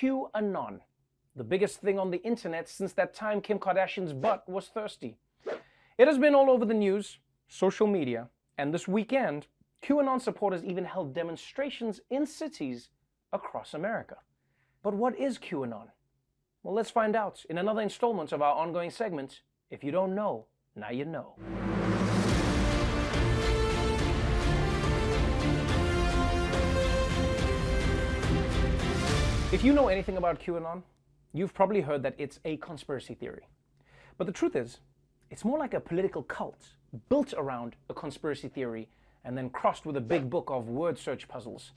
QAnon, the biggest thing on the internet since that time Kim Kardashian's butt was thirsty. It has been all over the news, social media, and this weekend, QAnon supporters even held demonstrations in cities across America. But what is QAnon? Well, let's find out in another installment of our ongoing segment, If You Don't Know, Now You Know. If you know anything about QAnon, you've probably heard that it's a conspiracy theory. But the truth is, it's more like a political cult built around a conspiracy theory and then crossed with a big book of word search puzzles.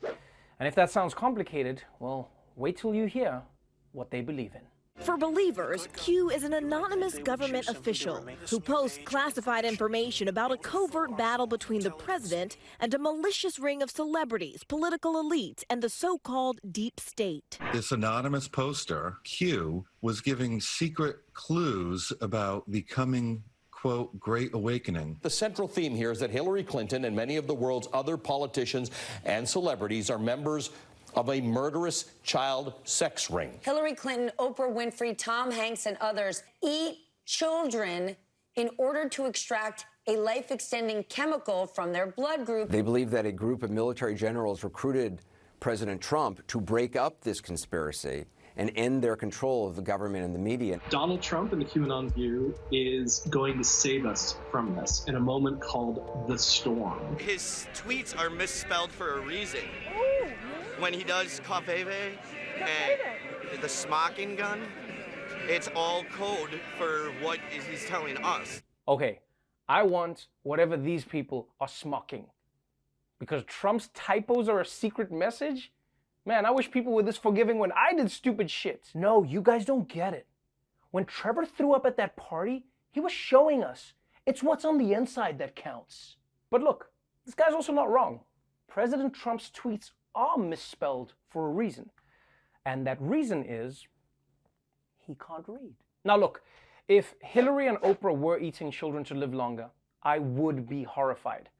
And if that sounds complicated, well, wait till you hear what they believe in. For believers, Q is an anonymous government official who posts classified information about a covert battle between the president and a malicious ring of celebrities, political elites, and the so-called deep state. This anonymous poster, Q, was giving secret clues about the coming, quote, Great Awakening. The central theme here is that Hillary Clinton and many of the world's other politicians and celebrities are members of a murderous child sex ring. Hillary Clinton, Oprah Winfrey, Tom Hanks, and others eat children in order to extract a life-extending chemical from their blood group. They believe that a group of military generals recruited President Trump to break up this conspiracy and end their control of the government and the media. Donald Trump, in the QAnon view, is going to save us from this in a moment called the storm. His tweets are misspelled for a reason. When he does Kafeve and the smocking gun, it's all code for what he's telling us. Okay, I want whatever these people are smocking. Because Trump's typos are a secret message? Man, I wish people were this forgiving when I did stupid shit. No, you guys don't get it. When Trevor threw up at that party, he was showing us it's what's on the inside that counts. But look, this guy's also not wrong. President Trump's tweets are misspelled for a reason. And that reason is he can't read. Now look, if Hillary and Oprah were eating children to live longer, I would be horrified.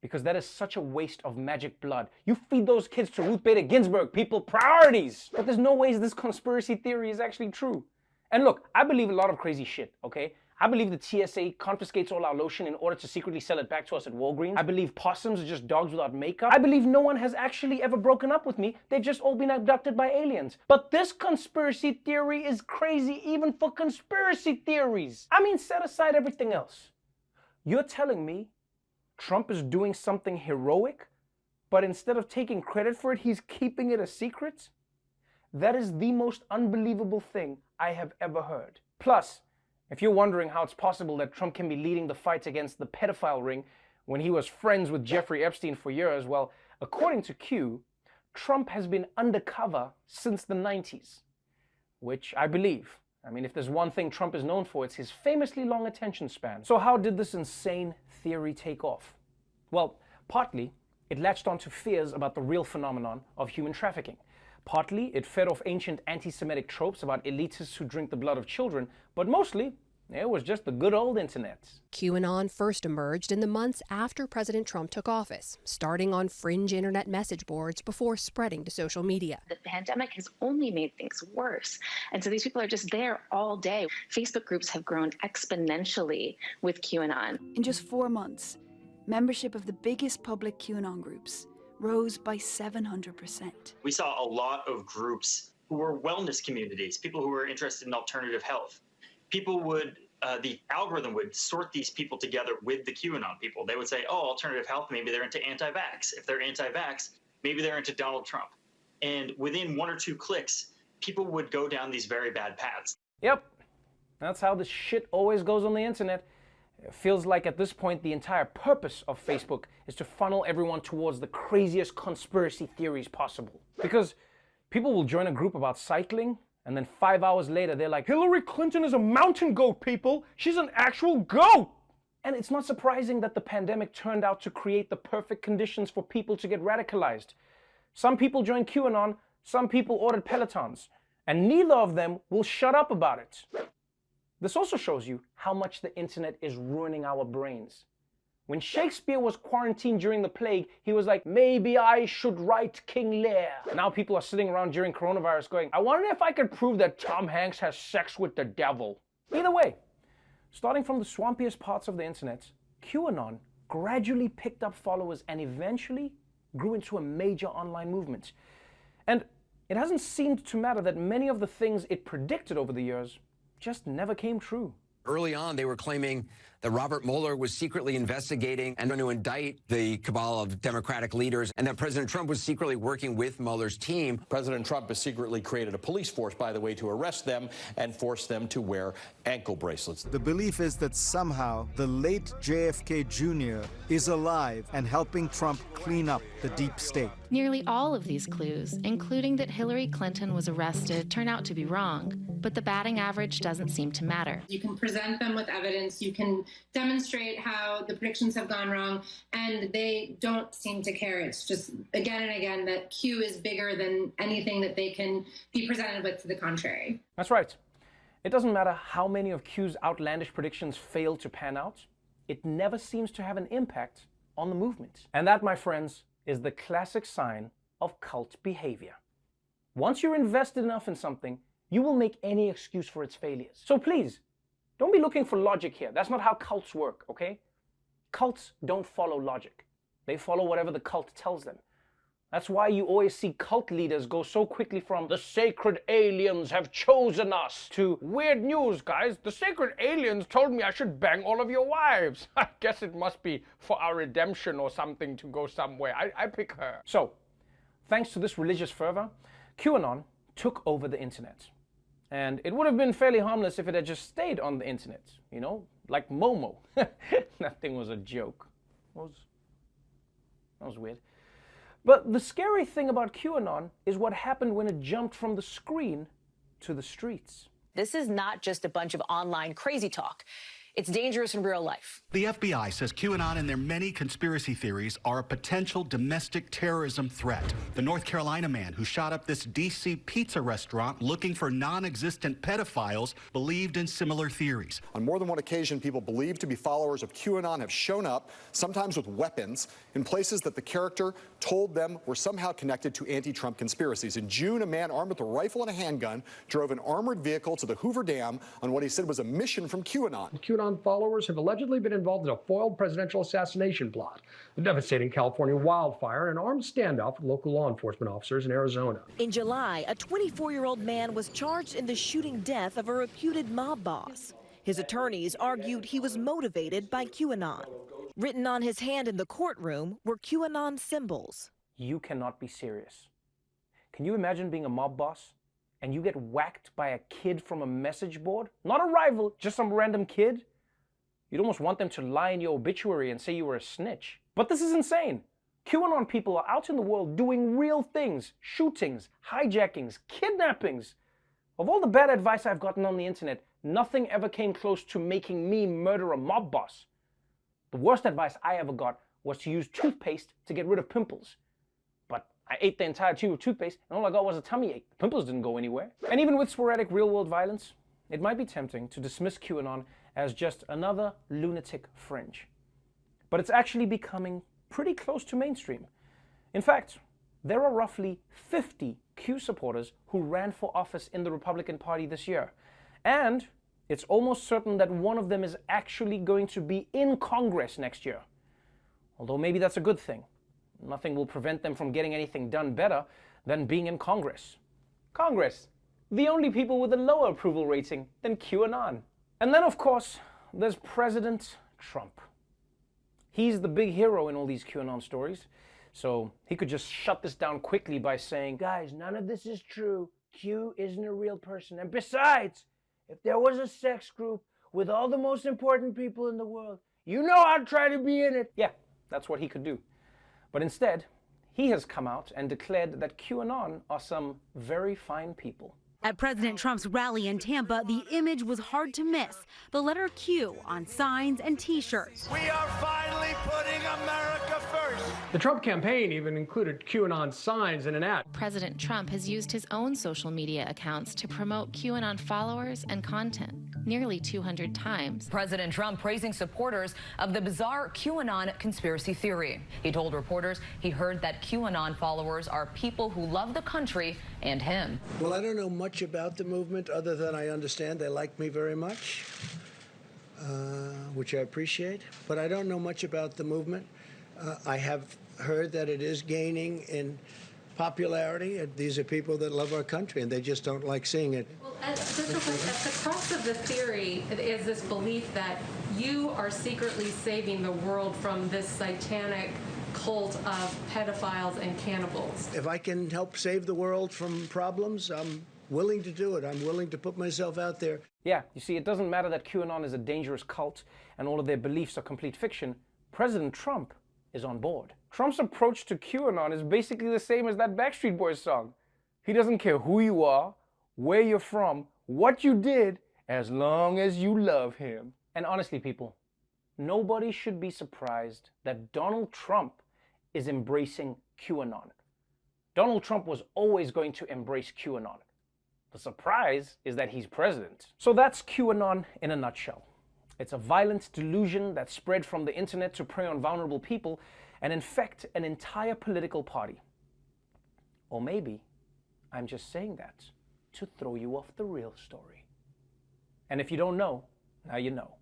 Because that is such a waste of magic blood. You feed those kids to Ruth Bader Ginsburg, people, priorities! But there's no ways this conspiracy theory is actually true. And look, I believe a lot of crazy shit, okay? I believe the TSA confiscates all our lotion in order to secretly sell it back to us at Walgreens. I believe possums are just dogs without makeup. I believe no one has actually ever broken up with me. They've just all been abducted by aliens. But this conspiracy theory is crazy even for conspiracy theories. I mean, set aside everything else. You're telling me Trump is doing something heroic, but instead of taking credit for it, he's keeping it a secret? That is the most unbelievable thing I have ever heard. Plus, if you're wondering how it's possible that Trump can be leading the fight against the pedophile ring when he was friends with Jeffrey Epstein for years, well, according to Q, Trump has been undercover since the 90s, which I believe. I mean, if there's one thing Trump is known for, it's his famously long attention span. So how did this insane theory take off? Well, partly, it latched onto fears about the real phenomenon of human trafficking. Partly, it fed off ancient anti-Semitic tropes about elitists who drink the blood of children, but mostly, it was just the good old internet. QAnon first emerged in the months after President Trump took office, starting on fringe internet message boards before spreading to social media. The pandemic has only made things worse. And so these people are just there all day. Facebook groups have grown exponentially with QAnon. In just 4 months, membership of the biggest public QAnon groups rose by 700%. We saw a lot of groups who were wellness communities, people who were interested in alternative health. People would, the algorithm would sort these people together with the QAnon people. They would say, oh, alternative health, maybe they're into anti-vax. If they're anti-vax, maybe they're into Donald Trump. And within 1 or 2 clicks, people would go down these very bad paths. Yep, that's how this shit always goes on the internet. It feels like at this point the entire purpose of Facebook is to funnel everyone towards the craziest conspiracy theories possible. Because people will join a group about cycling, and then 5 hours later they're like, Hillary Clinton is a mountain goat, people! She's an actual goat! And it's not surprising that the pandemic turned out to create the perfect conditions for people to get radicalized. Some people joined QAnon, some people ordered Pelotons, and neither of them will shut up about it. This also shows you how much the internet is ruining our brains. When Shakespeare was quarantined during the plague, he was like, maybe I should write King Lear. Now people are sitting around during coronavirus going, I wonder if I could prove that Tom Hanks has sex with the devil. Either way, starting from the swampiest parts of the internet, QAnon gradually picked up followers and eventually grew into a major online movement. And it hasn't seemed to matter that many of the things it predicted over the years just never came true. Early on, they were claiming that Robert Mueller was secretly investigating and going to indict the cabal of Democratic leaders, and that President Trump was secretly working with Mueller's team. President Trump has secretly created a police force, by the way, to arrest them and force them to wear ankle bracelets. The belief is that somehow the late JFK Jr. is alive and helping Trump clean up the deep state. Nearly all of these clues, including that Hillary Clinton was arrested, turn out to be wrong. But the batting average doesn't seem to matter. You can present them with evidence, you can demonstrate how the predictions have gone wrong, and they don't seem to care. It's just, again and again, that Q is bigger than anything that they can be presented with to the contrary. That's right. It doesn't matter how many of Q's outlandish predictions fail to pan out, it never seems to have an impact on the movement. And that, my friends, is the classic sign of cult behavior. Once you're invested enough in something, you will make any excuse for its failures. So please, don't be looking for logic here. That's not how cults work, okay? Cults don't follow logic. They follow whatever the cult tells them. That's why you always see cult leaders go so quickly from the sacred aliens have chosen us to weird news, guys. The sacred aliens told me I should bang all of your wives. I guess it must be for our redemption or something to go somewhere. I pick her. So, thanks to this religious fervor, QAnon took over the internet. And it would have been fairly harmless if it had just stayed on the internet, you know, like Momo. That thing was a joke. That was weird. But the scary thing about QAnon is what happened when it jumped from the screen to the streets. This is not just a bunch of online crazy talk. It's dangerous in real life. The FBI says QAnon and their many conspiracy theories are a potential domestic terrorism threat. The North Carolina man who shot up this D.C. pizza restaurant looking for non-existent pedophiles believed in similar theories. On more than one occasion, people believed to be followers of QAnon have shown up, sometimes with weapons, in places that the character told them were somehow connected to anti-Trump conspiracies. In June, a man armed with a rifle and a handgun drove an armored vehicle to the Hoover Dam on what he said was a mission from QAnon. QAnon followers have allegedly been involved in a foiled presidential assassination plot, a devastating California wildfire, and an armed standoff with local law enforcement officers in Arizona. In July, a 24-year-old man was charged in the shooting death of a reputed mob boss. His attorneys argued he was motivated by QAnon. Written on his hand in the courtroom were QAnon symbols. You cannot be serious. Can you imagine being a mob boss and you get whacked by a kid from a message board? Not a rival, just some random kid. You'd almost want them to lie in your obituary and say you were a snitch. But this is insane. QAnon people are out in the world doing real things, shootings, hijackings, kidnappings. Of all the bad advice I've gotten on the internet, nothing ever came close to making me murder a mob boss. The worst advice I ever got was to use toothpaste to get rid of pimples. But I ate the entire tube of toothpaste and all I got was a tummy ache. The pimples didn't go anywhere. And even with sporadic real-world violence, it might be tempting to dismiss QAnon as just another lunatic fringe. But it's actually becoming pretty close to mainstream. In fact, there are roughly 50 Q supporters who ran for office in the Republican Party this year. And it's almost certain that one of them is actually going to be in Congress next year. Although maybe that's a good thing. Nothing will prevent them from getting anything done better than being in Congress. Congress, the only people with a lower approval rating than QAnon. And then, of course, there's President Trump. He's the big hero in all these QAnon stories, so he could just shut this down quickly by saying, guys, none of this is true. Q isn't a real person. And besides, if there was a sex group with all the most important people in the world, you know I'd try to be in it. Yeah, that's what he could do. But instead, he has come out and declared that QAnon are some very fine people. At President Trump's rally in Tampa, the image was hard to miss. The letter Q on signs and T-shirts. We are finally putting America first. The Trump campaign even included QAnon signs in an ad. President Trump has used his own social media accounts to promote QAnon followers and content. nearly 200 times. President Trump praising supporters of the bizarre QAnon conspiracy theory. He told reporters he heard that QAnon followers are people who love the country and him. Well, I don't know much about the movement other than I understand they like me very much, which I appreciate, but I don't know much about the movement. I have heard that it is gaining in popularity. These are people that love our country, and they just don't like seeing it. Well, at the crux of the theory is this belief that you are secretly saving the world from this satanic cult of pedophiles and cannibals. If I can help save the world from problems, I'm willing to do it. I'm willing to put myself out there. Yeah, you see, it doesn't matter that QAnon is a dangerous cult and all of their beliefs are complete fiction. President Trump is on board. Trump's approach to QAnon is basically the same as that Backstreet Boys song. He doesn't care who you are, where you're from, what you did, as long as you love him. And honestly, people, nobody should be surprised that Donald Trump is embracing QAnon. Donald Trump was always going to embrace QAnon. The surprise is that he's president. So that's QAnon in a nutshell. It's a violent delusion that spread from the internet to prey on vulnerable people and infect an entire political party. Or maybe I'm just saying that to throw you off the real story. And if you don't know, now you know.